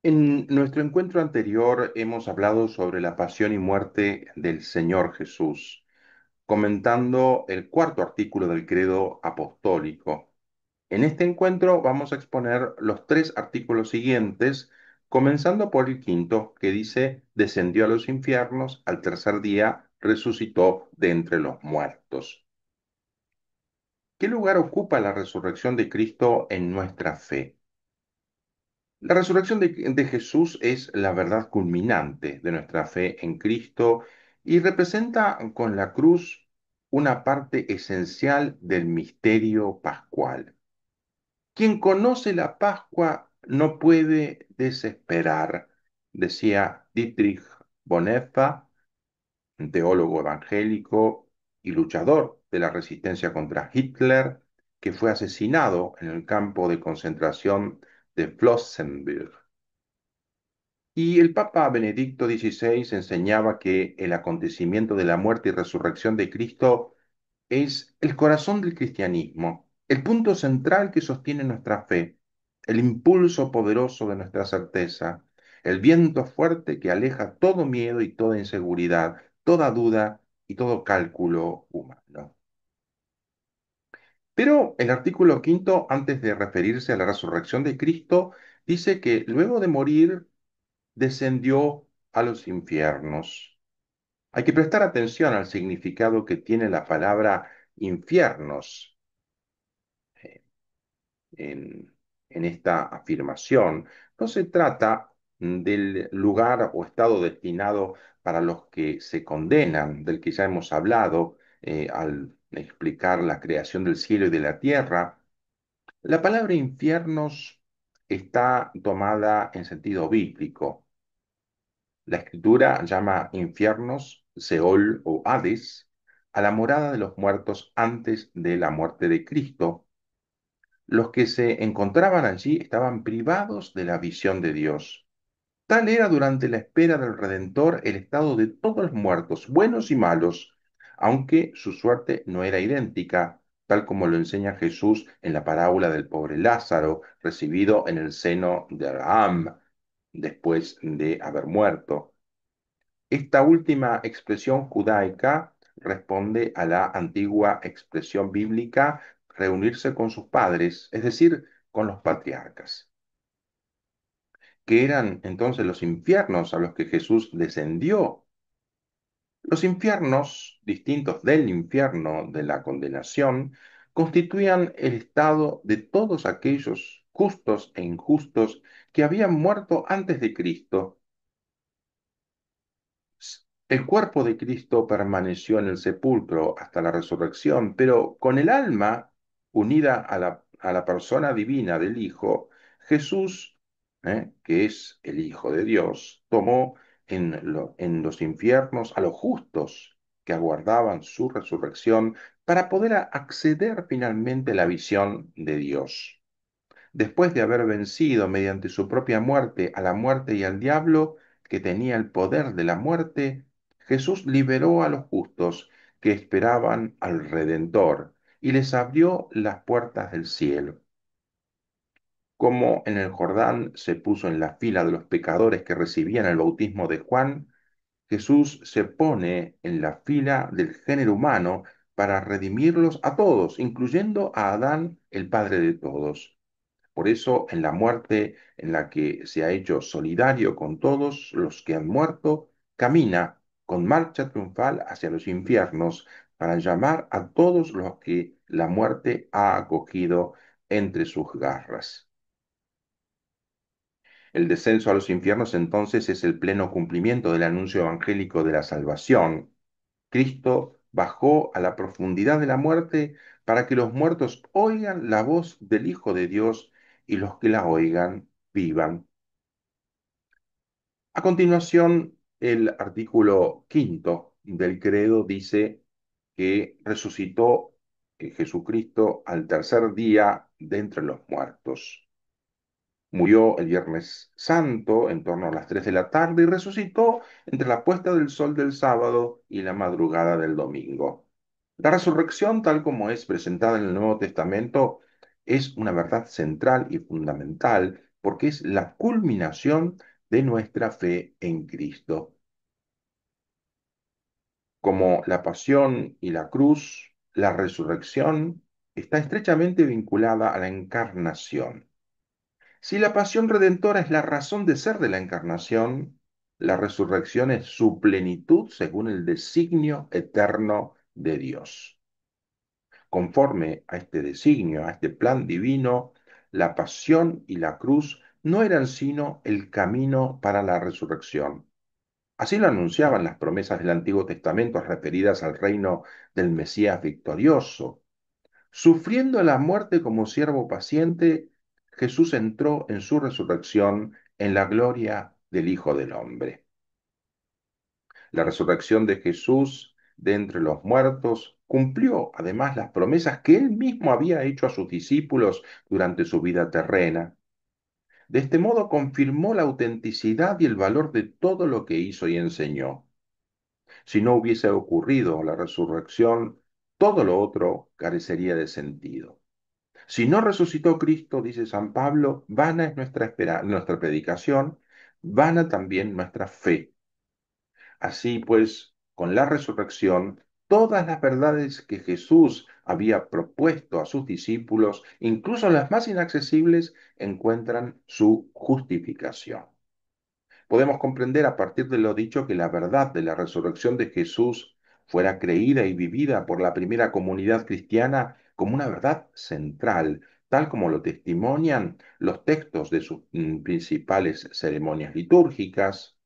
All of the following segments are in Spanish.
En nuestro encuentro anterior hemos hablado sobre la pasión y muerte del Señor Jesús, comentando el cuarto artículo del credo apostólico. En este encuentro vamos a exponer los tres artículos siguientes, comenzando por el quinto, que dice, descendió a los infiernos, al tercer día resucitó de entre los muertos. ¿Qué lugar ocupa la resurrección de Cristo en nuestra fe? La resurrección de Jesús es la verdad culminante de nuestra fe en Cristo y representa con la cruz una parte esencial del misterio pascual. Quien conoce la Pascua no puede desesperar, decía Dietrich Bonhoeffer, un teólogo evangélico y luchador de la resistencia contra Hitler, que fue asesinado en el campo de concentración de Flossenbürg. Y el Papa Benedicto XVI enseñaba que el acontecimiento de la muerte y resurrección de Cristo es el corazón del cristianismo, el punto central que sostiene nuestra fe, el impulso poderoso de nuestra certeza, el viento fuerte que aleja todo miedo y toda inseguridad, toda duda y todo cálculo humano. Pero el artículo quinto, antes de referirse a la resurrección de Cristo, dice que luego de morir descendió a los infiernos. Hay que prestar atención al significado que tiene la palabra infiernos eh, en, en esta afirmación. No se trata del lugar o estado destinado para los que se condenan, del que ya hemos hablado al explicar la creación del cielo y de la tierra. La palabra infiernos está tomada en sentido bíblico. La escritura llama infiernos, Seol o Hades, a la morada de los muertos antes de la muerte de Cristo. Los que se encontraban allí estaban privados de la visión de Dios. Tal era durante la espera del Redentor el estado de todos los muertos, buenos y malos, aunque su suerte no era idéntica, tal como lo enseña Jesús en la parábola del pobre Lázaro, recibido en el seno de Abraham después de haber muerto. Esta última expresión judaica responde a la antigua expresión bíblica reunirse con sus padres, es decir, con los patriarcas, que eran entonces los infiernos a los que Jesús descendió. Los infiernos, distintos del infierno de la condenación, constituían el estado de todos aquellos justos e injustos que habían muerto antes de Cristo. El cuerpo de Cristo permaneció en el sepulcro hasta la resurrección, pero con el alma unida a la persona divina del Hijo, Jesús, que es el Hijo de Dios, tomó en los infiernos a los justos que aguardaban su resurrección para poder acceder finalmente a la visión de Dios. Después de haber vencido mediante su propia muerte a la muerte y al diablo, que tenía el poder de la muerte, Jesús liberó a los justos que esperaban al Redentor y les abrió las puertas del cielo. Como en el Jordán se puso en la fila de los pecadores que recibían el bautismo de Juan, Jesús se pone en la fila del género humano para redimirlos a todos, incluyendo a Adán, el padre de todos. Por eso, en la muerte en la que se ha hecho solidario con todos los que han muerto, camina con marcha triunfal hacia los infiernos para llamar a todos los que la muerte ha acogido entre sus garras. El descenso a los infiernos entonces es el pleno cumplimiento del anuncio evangélico de la salvación. Cristo bajó a la profundidad de la muerte para que los muertos oigan la voz del Hijo de Dios y los que la oigan vivan. A continuación, el artículo quinto del credo dice que resucitó Jesucristo al tercer día de entre los muertos. Murió el Viernes Santo en torno a las 3 de la tarde y resucitó entre la puesta del sol del sábado y la madrugada del domingo. La resurrección, tal como es presentada en el Nuevo Testamento, es una verdad central y fundamental porque es la culminación de nuestra fe en Cristo. Como la pasión y la cruz, la resurrección está estrechamente vinculada a la encarnación. Si la pasión redentora es la razón de ser de la encarnación, la resurrección es su plenitud según el designio eterno de Dios. Conforme a este designio, a este plan divino, la pasión y la cruz no eran sino el camino para la resurrección. Así lo anunciaban las promesas del Antiguo Testamento referidas al reino del Mesías victorioso. Sufriendo la muerte como siervo paciente, Jesús entró en su resurrección en la gloria del Hijo del Hombre. La resurrección de Jesús de entre los muertos cumplió además las promesas que él mismo había hecho a sus discípulos durante su vida terrena. De este modo confirmó la autenticidad y el valor de todo lo que hizo y enseñó. Si no hubiese ocurrido la resurrección, todo lo otro carecería de sentido. Si no resucitó Cristo, dice San Pablo, vana es nuestra predicación, vana también nuestra fe. Así pues, con la resurrección, todas las verdades que Jesús había propuesto a sus discípulos, incluso las más inaccesibles, encuentran su justificación. Podemos comprender a partir de lo dicho que la verdad de la resurrección de Jesús fuera creída y vivida por la primera comunidad cristiana como una verdad central, tal como lo testimonian los textos de sus principales ceremonias litúrgicas.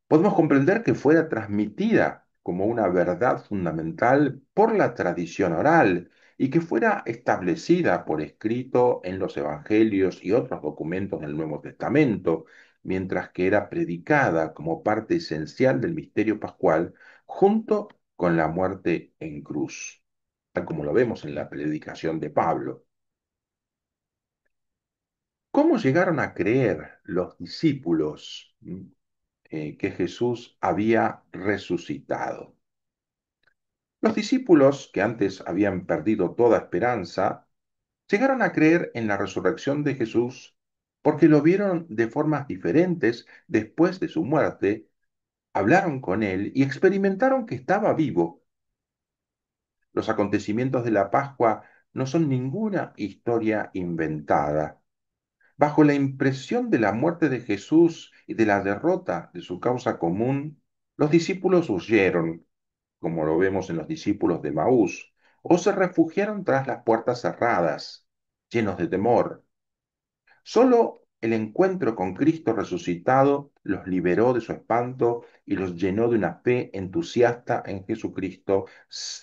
Podemos comprender que fuera transmitida como una verdad fundamental por la tradición oral y que fuera establecida por escrito en los evangelios y otros documentos del Nuevo Testamento, mientras que era predicada como parte esencial del misterio pascual junto con la muerte en cruz, tal como lo vemos en la predicación de Pablo. ¿Cómo llegaron a creer los discípulos que Jesús había resucitado? Los discípulos, que antes habían perdido toda esperanza, llegaron a creer en la resurrección de Jesús porque lo vieron de formas diferentes después de su muerte, hablaron con él y experimentaron que estaba vivo. Los acontecimientos de la Pascua no son ninguna historia inventada. Bajo la impresión de la muerte de Jesús y de la derrota de su causa común, los discípulos huyeron, como lo vemos en los discípulos de Maús, o se refugiaron tras las puertas cerradas, llenos de temor. Solo el encuentro con Cristo resucitado los liberó de su espanto y los llenó de una fe entusiasta en Jesucristo,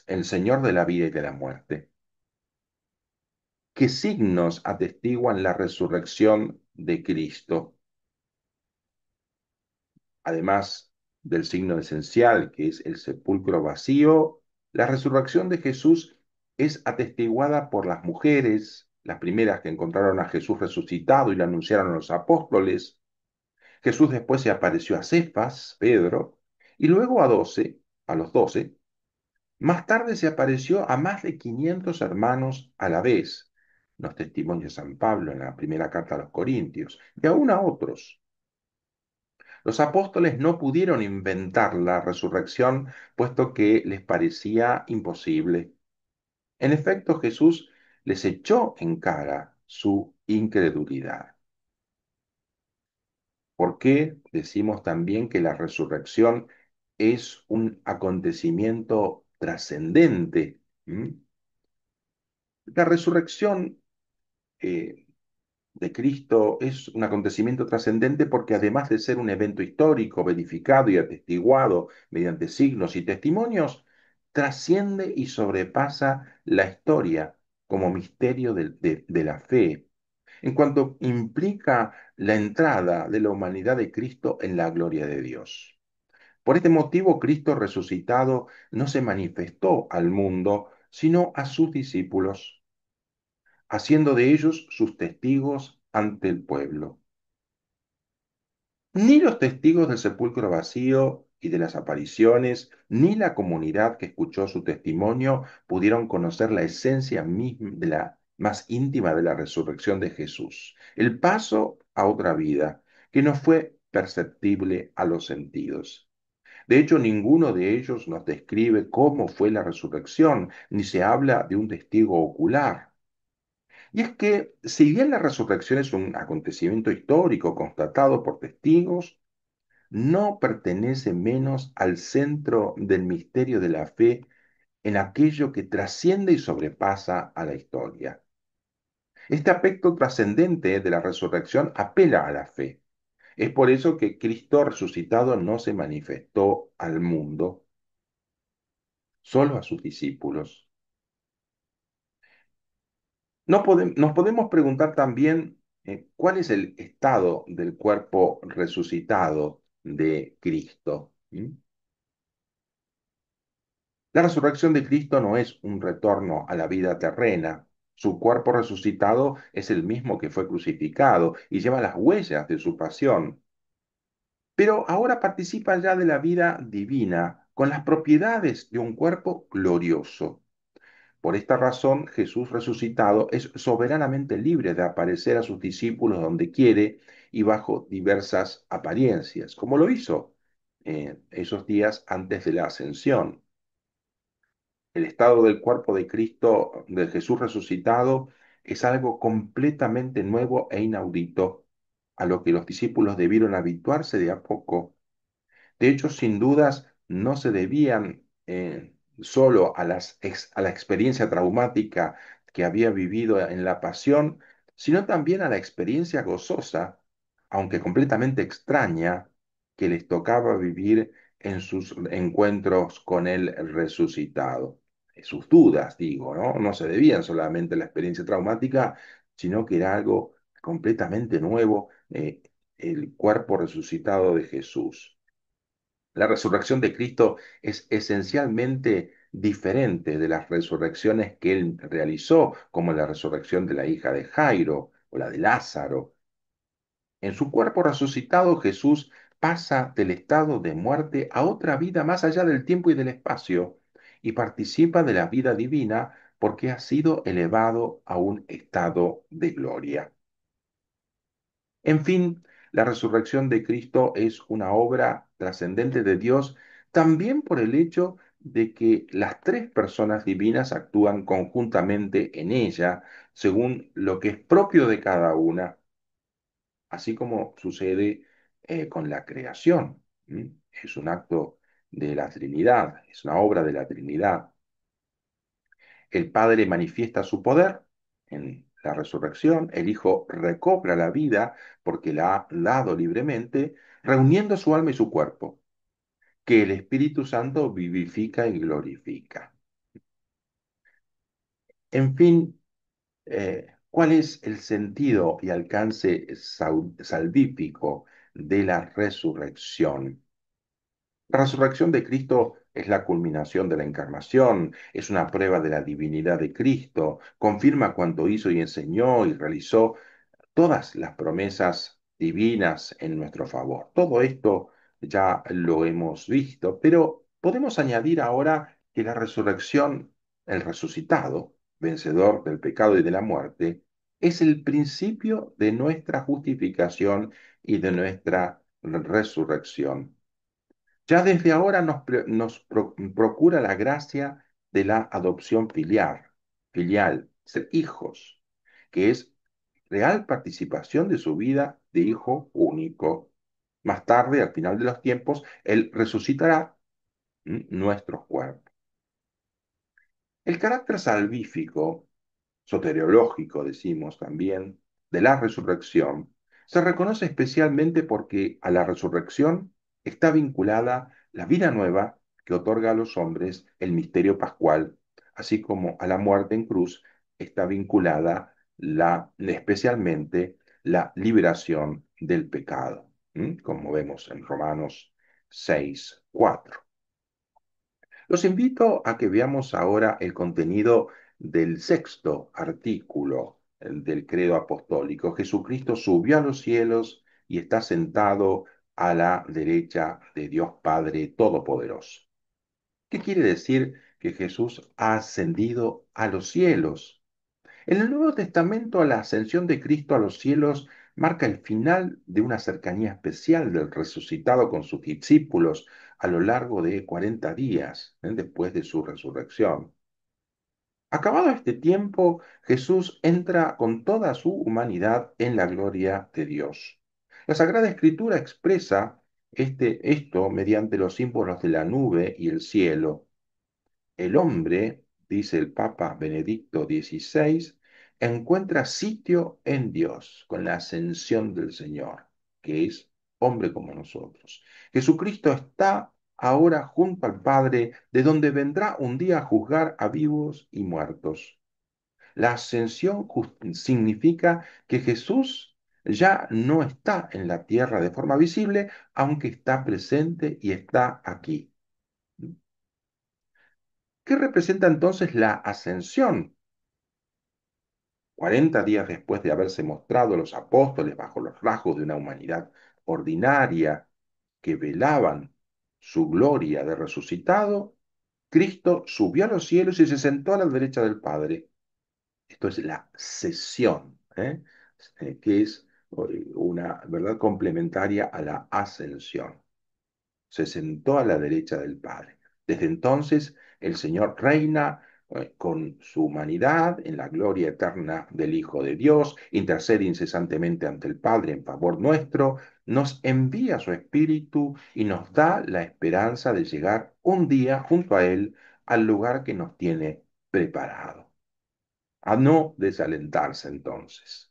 el Señor de la vida y de la muerte. ¿Qué signos atestiguan la resurrección de Cristo? Además del signo esencial, que es el sepulcro vacío, la resurrección de Jesús es atestiguada por las mujeres, las primeras que encontraron a Jesús resucitado y le anunciaron a los apóstoles. Jesús después se apareció a Cefas, Pedro, y luego a los 12. Más tarde se apareció a más de 500 hermanos a la vez, los testimonios de San Pablo en la primera carta a los Corintios, y aún a otros. Los apóstoles no pudieron inventar la resurrección, puesto que les parecía imposible. En efecto, Jesús les echó en cara su incredulidad. ¿Por qué decimos también que la resurrección es un acontecimiento trascendente? ¿Mm? La resurrección eh, de Cristo es un acontecimiento trascendente porque además de ser un evento histórico, verificado y atestiguado mediante signos y testimonios, trasciende y sobrepasa la historia como misterio de la fe, en cuanto implica la entrada de la humanidad de Cristo en la gloria de Dios. Por este motivo, Cristo resucitado no se manifestó al mundo, sino a sus discípulos, haciendo de ellos sus testigos ante el pueblo. Ni los testigos del sepulcro vacío y de las apariciones, ni la comunidad que escuchó su testimonio pudieron conocer la esencia misma más íntima de la resurrección de Jesús, el paso a otra vida que no fue perceptible a los sentidos. De hecho, ninguno de ellos nos describe cómo fue la resurrección, ni se habla de un testigo ocular. Y es que, si bien la resurrección es un acontecimiento histórico constatado por testigos, no pertenece menos al centro del misterio de la fe en aquello que trasciende y sobrepasa a la historia. Este aspecto trascendente de la resurrección apela a la fe. Es por eso que Cristo resucitado no se manifestó al mundo, solo a sus discípulos. Nos podemos preguntar también cuál es el estado del cuerpo resucitado de Cristo. ¿Mm? La resurrección de Cristo no es un retorno a la vida terrena. Su cuerpo resucitado es el mismo que fue crucificado y lleva las huellas de su pasión, pero ahora participa ya de la vida divina con las propiedades de un cuerpo glorioso. Por esta razón, Jesús resucitado es soberanamente libre de aparecer a sus discípulos donde quiere y bajo diversas apariencias, como lo hizo esos días antes de la ascensión. El estado del cuerpo de Cristo, de Jesús resucitado, es algo completamente nuevo e inaudito, a lo que los discípulos debieron habituarse de a poco. De hecho, sin dudas, no se debían solo a a la experiencia traumática que había vivido en la pasión, sino también a la experiencia gozosa, aunque completamente extraña, que les tocaba vivir en sus encuentros con el resucitado. Sus dudas, digo, ¿no? No se debían solamente a la experiencia traumática, sino que era algo completamente nuevo, el cuerpo resucitado de Jesús. La resurrección de Cristo es esencialmente diferente de las resurrecciones que él realizó, como la resurrección de la hija de Jairo o la de Lázaro. En su cuerpo resucitado, Jesús pasa del estado de muerte a otra vida más allá del tiempo y del espacio y participa de la vida divina porque ha sido elevado a un estado de gloria. En fin, la resurrección de Cristo es una obra trascendente de Dios también por el hecho de que las tres personas divinas actúan conjuntamente en ella, según lo que es propio de cada una, así como sucede con la creación. ¿M? Es un acto de la Trinidad, es una obra de la Trinidad. El Padre manifiesta su poder en la resurrección, el Hijo recobra la vida porque la ha dado libremente, reuniendo su alma y su cuerpo, que el Espíritu Santo vivifica y glorifica. En fin, ¿cuál es el sentido y alcance salvífico de la resurrección? La resurrección de Cristo es la culminación de la encarnación, es una prueba de la divinidad de Cristo, confirma cuanto hizo y enseñó y realizó todas las promesas divinas en nuestro favor. Todo esto ya lo hemos visto, pero podemos añadir ahora que la resurrección, el resucitado, vencedor del pecado y de la muerte, es el principio de nuestra justificación y de nuestra resurrección. Ya desde ahora procura la gracia de la adopción filial, ser hijos, que es real participación de su vida de hijo único. Más tarde, al final de los tiempos, Él resucitará nuestros cuerpos. El carácter salvífico soteriológico, decimos también, de la resurrección, se reconoce especialmente porque a la resurrección está vinculada la vida nueva que otorga a los hombres el misterio pascual, así como a la muerte en cruz está vinculada especialmente la liberación del pecado, como vemos en Romanos 6:4. Los invito a que veamos ahora el contenido del sexto artículo del credo apostólico. Jesucristo subió a los cielos y está sentado a la derecha de Dios Padre Todopoderoso. ¿Qué quiere decir que Jesús ha ascendido a los cielos? En el Nuevo Testamento, la ascensión de Cristo a los cielos marca el final de una cercanía especial del resucitado con sus discípulos a lo largo de 40 días, después de su resurrección. Acabado este tiempo, Jesús entra con toda su humanidad en la gloria de Dios. La Sagrada Escritura expresa esto mediante los símbolos de la nube y el cielo. El hombre, dice el Papa Benedicto XVI, encuentra sitio en Dios con la ascensión del Señor, que es hombre como nosotros. Jesucristo está ahora junto al Padre, de donde vendrá un día a juzgar a vivos y muertos. La ascensión significa que Jesús ya no está en la tierra de forma visible, aunque está presente y está aquí. ¿Qué representa entonces la ascensión? 40 días después de haberse mostrado los apóstoles bajo los rasgos de una humanidad ordinaria que velaban su gloria de resucitado, Cristo subió a los cielos y se sentó a la derecha del Padre. Esto es la sesión, que es una verdad complementaria a la ascensión. Se sentó a la derecha del Padre. Desde entonces, el Señor reina con su humanidad en la gloria eterna del Hijo de Dios, intercede incesantemente ante el Padre en favor nuestro, nos envía su Espíritu y nos da la esperanza de llegar un día junto a Él al lugar que nos tiene preparado. A no desalentarse entonces.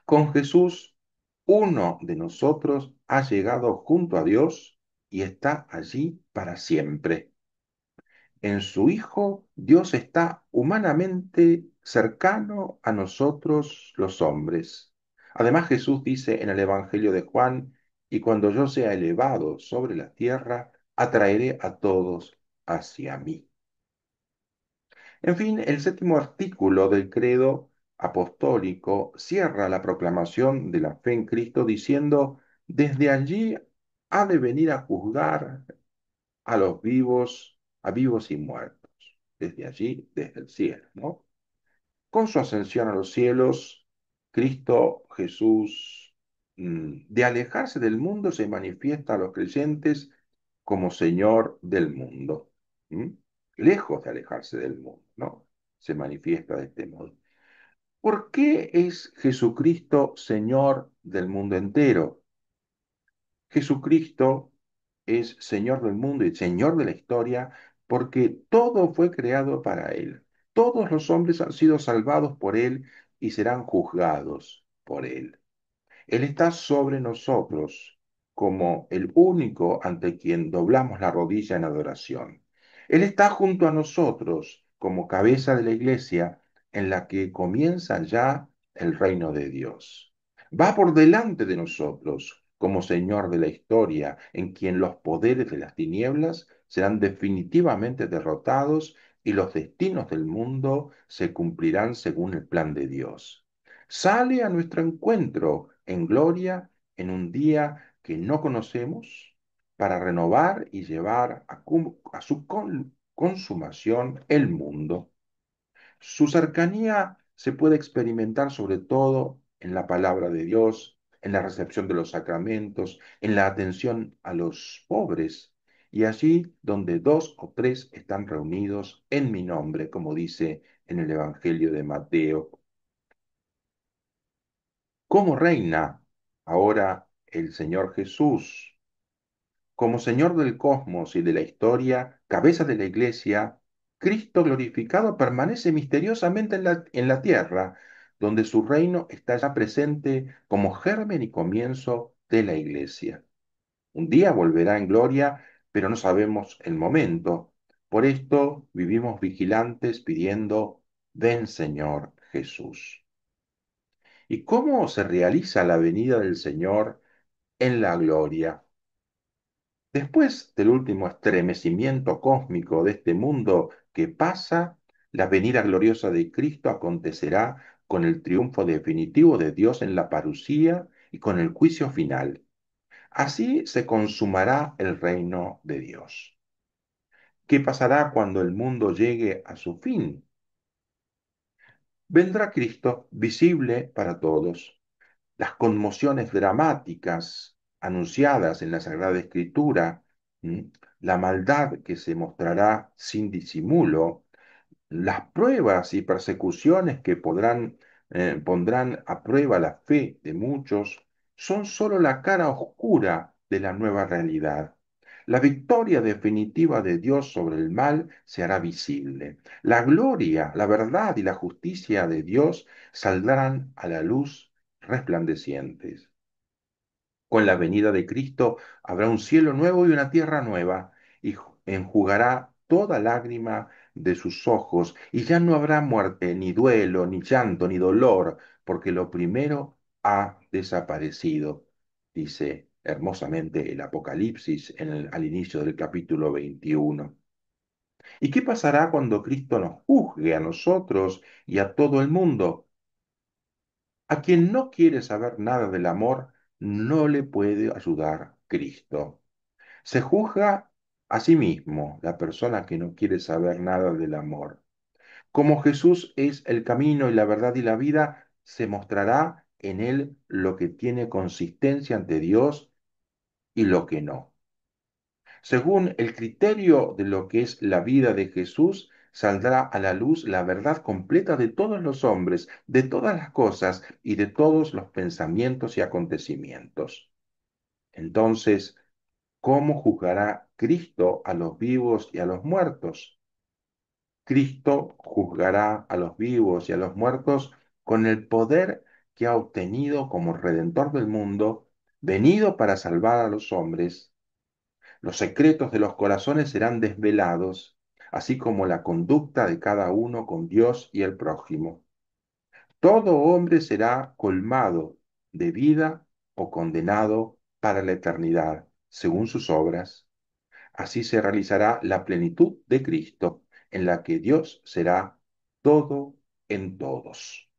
Con Jesús, uno de nosotros ha llegado junto a Dios y está allí para siempre. En su Hijo, Dios está humanamente cercano a nosotros los hombres. Además, Jesús dice en el Evangelio de Juan, y cuando yo sea elevado sobre la tierra, atraeré a todos hacia mí. En fin, el séptimo artículo del credo apostólico cierra la proclamación de la fe en Cristo diciendo, desde allí ha de venir a juzgar a los vivos, a vivos y muertos. Desde allí, desde el cielo, ¿no? Con su ascensión a los cielos, Cristo Jesús, de alejarse del mundo, se manifiesta a los creyentes como Señor del mundo. ¿Mm? Lejos de alejarse del mundo, ¿no? Se manifiesta de este modo. ¿Por qué es Jesucristo Señor del mundo entero? Jesucristo es Señor del mundo y Señor de la historia porque todo fue creado para Él. Todos los hombres han sido salvados por Él y serán juzgados por Él. Él está sobre nosotros como el único ante quien doblamos la rodilla en adoración. Él está junto a nosotros como cabeza de la iglesia en la que comienza ya el reino de Dios. Va por delante de nosotros como Señor de la historia, en quien los poderes de las tinieblas serán definitivamente derrotados y los destinos del mundo se cumplirán según el plan de Dios. Sale a nuestro encuentro en gloria en un día que no conocemos para renovar y llevar a su consumación el mundo. Su cercanía se puede experimentar sobre todo en la palabra de Dios, en la recepción de los sacramentos, en la atención a los pobres, y allí donde dos o tres están reunidos en mi nombre, como dice en el Evangelio de Mateo. ¿Cómo reina ahora el Señor Jesús? Como Señor del cosmos y de la historia, cabeza de la Iglesia, Cristo glorificado permanece misteriosamente en la tierra, donde su reino está ya presente como germen y comienzo de la Iglesia. Un día volverá en gloria, pero no sabemos el momento. Por esto vivimos vigilantes pidiendo, ven Señor Jesús. ¿Y cómo se realiza la venida del Señor en la gloria? Después del último estremecimiento cósmico de este mundo que pasa, la venida gloriosa de Cristo acontecerá con el triunfo definitivo de Dios en la parusía y con el juicio final. Así se consumará el reino de Dios. ¿Qué pasará cuando el mundo llegue a su fin? vendrá Cristo visible para todos. Las conmociones dramáticas anunciadas en la Sagrada Escritura, ¿m? La maldad que se mostrará sin disimulo, las pruebas y persecuciones que pondrán a prueba la fe de muchos, son sólo la cara oscura de la nueva realidad. La victoria definitiva de Dios sobre el mal se hará visible. La gloria, la verdad y la justicia de Dios saldrán a la luz resplandecientes. Con la venida de Cristo habrá un cielo nuevo y una tierra nueva, y enjugará toda lágrima de sus ojos, y ya no habrá muerte, ni duelo, ni llanto, ni dolor, porque lo primero ha desaparecido, dice hermosamente el Apocalipsis al inicio del capítulo 21. ¿Y qué pasará cuando Cristo nos juzgue a nosotros y a todo el mundo? A quien no quiere saber nada del amor, no le puede ayudar Cristo. Se juzga a sí mismo la persona que no quiere saber nada del amor. Como Jesús es el camino y la verdad y la vida, se mostrará en él lo que tiene consistencia ante Dios y lo que no. Según el criterio de lo que es la vida de Jesús, saldrá a la luz la verdad completa de todos los hombres, de todas las cosas y de todos los pensamientos y acontecimientos. Entonces, ¿cómo juzgará Cristo a los vivos y a los muertos? Cristo juzgará a los vivos y a los muertos con el poder que ha obtenido como Redentor del mundo, venido para salvar a los hombres. Los secretos de los corazones serán desvelados, así como la conducta de cada uno con Dios y el prójimo. Todo hombre será colmado de vida o condenado para la eternidad, según sus obras. Así se realizará la plenitud de Cristo, en la que Dios será todo en todos.